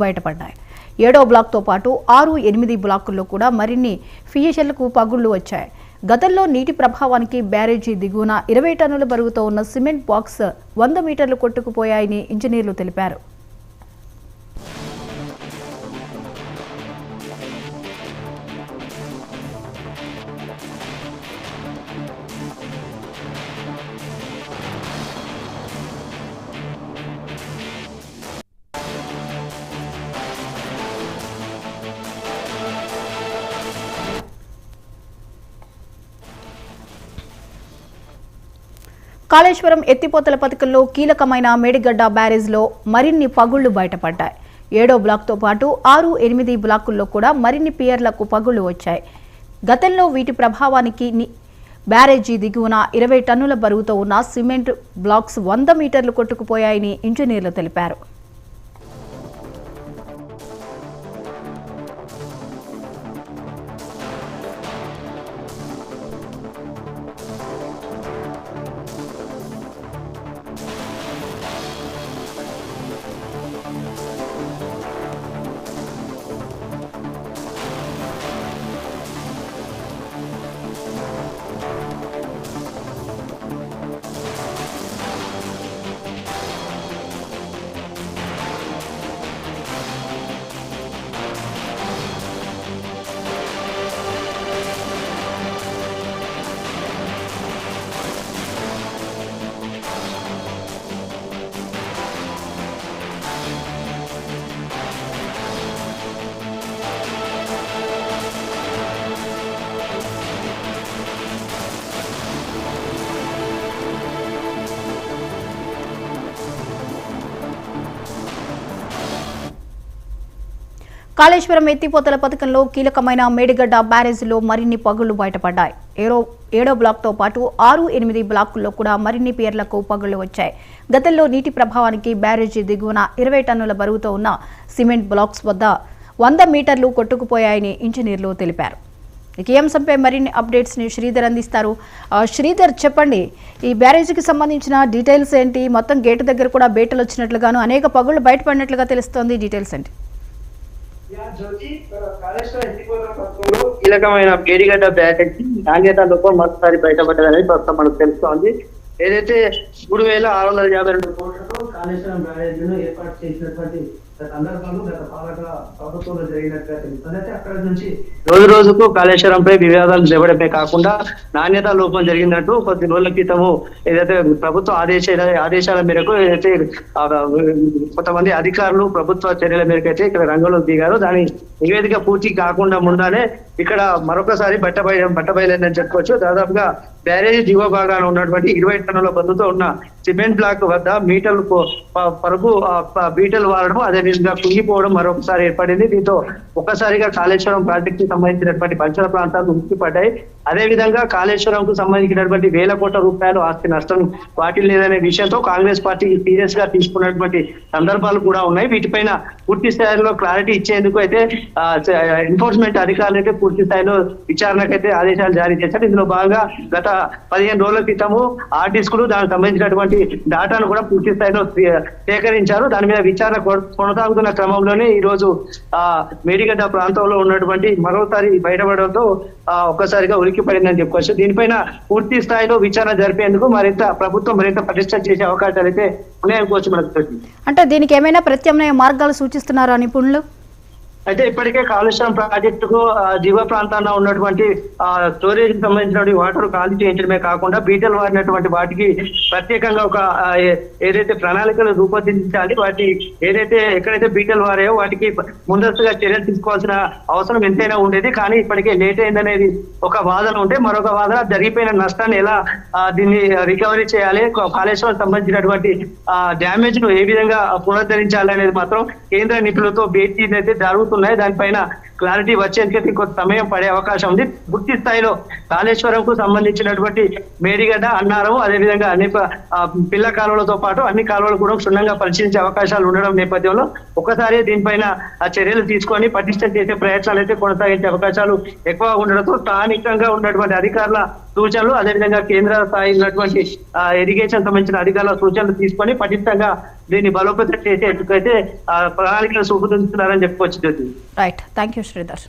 బయటపడ్డాయి. 7వ బ్లాక్తో పాటు 6, 8 బ్లాకుల్లో కూడా మరిన్ని ఫియేషన్లకు పగుళ్లు వచ్చాయి. గతంలో నీటి ప్రభావానికి బ్యారేజీ దిగువన 20 టన్నుల బరువుతో ఉన్న సిమెంట్ బాక్స్ 100 మీటర్లు కొట్టుకుపోయాయని ఇంజనీర్లు తెలిపారు. కాళేశ్వరం ఎత్తిపోతల పథకంలో కీలకమైన మేడిగడ్డ బ్యారేజ్లో మరిన్ని పగుళ్లు బయటపడ్డాయి. 7వ బ్లాక్తో పాటు 6, 8 బ్లాకుల్లో కూడా మరిన్ని పియర్లకు పగుళ్లు వచ్చాయి. గతంలో వీటి ప్రభావానికి బ్యారేజీ దిగువన 20 టన్నుల బరువుతో ఉన్న సిమెంట్ బ్లాక్స్ 100 మీటర్లు కొట్టుకుపోయాయని ఇంజనీర్లు తెలిపారు. కాళేశ్వరం ఎత్తిపోతల పథకంలో కీలకమైన మేడిగడ్డ బ్యారేజీలో మరిన్ని పగుళ్లు బయటపడ్డాయి. 7వ బ్లాక్తో పాటు 6, 8 బ్లాకుల్లో కూడా మరిన్ని పియర్లకు పగుళ్లు వచ్చాయి. గతంలో నీటి ప్రభావానికి బ్యారేజీ దిగువన 20 టన్నుల బరువుతో ఉన్న సిమెంట్ బ్లాక్స్ వద్ద 100 మీటర్లు కొట్టుకుపోయాయని ఇంజనీర్లు తెలిపారు. ఈ అంశంపై మరిన్ని అప్డేట్స్ ని శ్రీధర్ అందిస్తారు. శ్రీధర్, చెప్పండి, ఈ బ్యారేజీకి సంబంధించిన డీటెయిల్స్ ఏంటి? మొత్తం గేటు దగ్గర కూడా బేటలు వచ్చినట్లుగాను అనేక పగుళ్లు బయటపడినట్లుగా తెలుస్తోంది. డీటెయిల్స్ ఏంటి? కీలకమైన మేడిగడ్డ బ్యారేజీ నాణ్యత లోపం మరోసారి బయటపడ్డదనేది ప్రస్తుతం మనకు తెలుస్తోంది. ఏదైతే 3,652 కోట్లతో కాళేశ్వరం బ్యారేజీను ఏర్పాటు చేసినటువంటి సందర్భంలో గత పాలక ప్రభుత్వంలో జరిగినట్టుగా తెలుస్తుంది. అక్కడ నుంచి రోజుకు కాళేశ్వరంపై వివాదాలు లేవడమే కాకుండా నాణ్యత లోపం జరిగినట్టు కొద్ది రోజుల క్రితము ఏదైతే ప్రభుత్వ ఆదేశాల మేరకు ఏదైతే కొంతమంది అధికారులు ప్రభుత్వ చర్యల మేరకు అయితే ఇక్కడ రంగంలోకి దిగారు. దాని నివేదిక పూర్తి కాకుండా ముందానే ఇక్కడ మరొకసారి బట్టబయలని చెప్పుకోవచ్చు. దాదాపుగా బ్యారేజీ దిగువ భాగాన ఉన్నటువంటి 20 టన్నుల బరువుతో ఉన్న సిమెంట్ బ్లాక్ వద్ద మీటర్లు పరుగు బీటలు వారడం, అదేవిధంగా కుంగిపోవడం మరొకసారి ఏర్పడింది. దీంతో ఒక్కసారిగా కాళేశ్వరం ప్రాజెక్టు కి సంబంధించినటువంటి పంచల ప్రాంతాలు ఉక్కిపడ్డాయి. అదేవిధంగా కాళేశ్వరం కు సంబంధించినటువంటి వేల కోట్ల రూపాయలు ఆస్తి నష్టం వాటిల్లేదనే విషయంతో కాంగ్రెస్ పార్టీ సీరియస్ గా తీసుకున్నటువంటి సందర్భాలు కూడా ఉన్నాయి. వీటిపైన పూర్తి స్థాయిలో క్లారిటీ ఇచ్చేందుకు అయితే ఎన్ఫోర్స్మెంట్ అధికారులు అయితే పూర్తి స్థాయిలో విచారణకైతే ఆదేశాలు జారీ చేశారు. ఇందులో భాగంగా గత 15 రోజుల క్రితము ఆర్టిస్టులు దానికి సంబంధించినటువంటి డాటాను కూడా పూర్తి స్థాయిలో సేకరించారు. దాని మీద విచారణ కొనసాగుతున్న క్రమంలోనే ఈ రోజు మేడిగడ్డ ప్రాంతంలో ఉన్నటువంటి మరోసారి బయటపడడంతో ఒక్కసారిగా ఉలిక్కి పడిందని చెప్పుకోవచ్చు. దీనిపైన పూర్తి స్థాయిలో విచారణ జరిపేందుకు ప్రభుత్వం మరింత పటిష్టం చేసే అవకాశాలు అయితే ఉన్నాయనుకోవచ్చు మనకు. అంటే దీనికి ఏమైనా ప్రత్యామ్నాయ మార్గాలు సూచిస్తున్నారా నిపుణులు? అయితే ఇప్పటికే కాళేశ్వరం ప్రాజెక్టుకు దిగువ ప్రాంతాల్లో ఉన్నటువంటి స్టోరేజ్ కి సంబంధించిన వాటర్ ఖాళీ చేయించడమే కాకుండా బీటలు వారినటువంటి వాటికి ప్రత్యేకంగా ఒక ఏదైతే ప్రణాళికలు రూపొందించాలి, వాటి ఏదైతే ఎక్కడైతే బీటలు వారాయో వాటికి ముందస్తుగా చర్యలు తీసుకోవాల్సిన అవసరం ఎంతైనా ఉండేది. కానీ ఇప్పటికే లేట్ అయిందనేది ఒక వాదన ఉంటే, మరొక వాదన జరిగిపోయిన నష్టాన్ని ఎలా దీన్ని రికవరీ చేయాలి, కాళేశ్వరం సంబంధించినటువంటి డ్యామేజ్ ను ఏ విధంగా పునరుద్ధరించాలి అనేది మాత్రం కేంద్ర నిపుణులతో భేటీ అయితే జరుగుతుంది. దానిపైన క్లారిటీ వచ్చేందుకు కొంత సమయం పడే అవకాశం ఉంది. పూర్తి స్థాయిలో కాళేశ్వరం కు సంబంధించినటువంటి మేడిగడ్డ, అన్నారం, అదేవిధంగా అన్ని పిల్ల కాలువలతో పాటు అన్ని కాలువలు కూడా క్షుణ్ణంగా పరిశీలించే అవకాశాలు ఉండడం నేపథ్యంలో ఒకసారి దీనిపైన చర్యలు తీసుకొని పటిష్టం చేసే ప్రయత్నాలు అయితే కొనసాగించే అవకాశాలు ఎక్కువ ఉండడంతో స్థానికంగా ఉన్నటువంటి అధికారుల సూచనలు, అదేవిధంగా కేంద్ర స్థాయి ఉన్నటువంటి ఇరిగేషన్ సంబంధించిన అధికారుల సూచనలు తీసుకొని పటిష్టంగా దీన్ని బలోపేతం చేసేందుకైతే ప్రణాళికలు రూపొందిస్తున్నారని చెప్పుకోవచ్చు. Right, thank you Sridhar.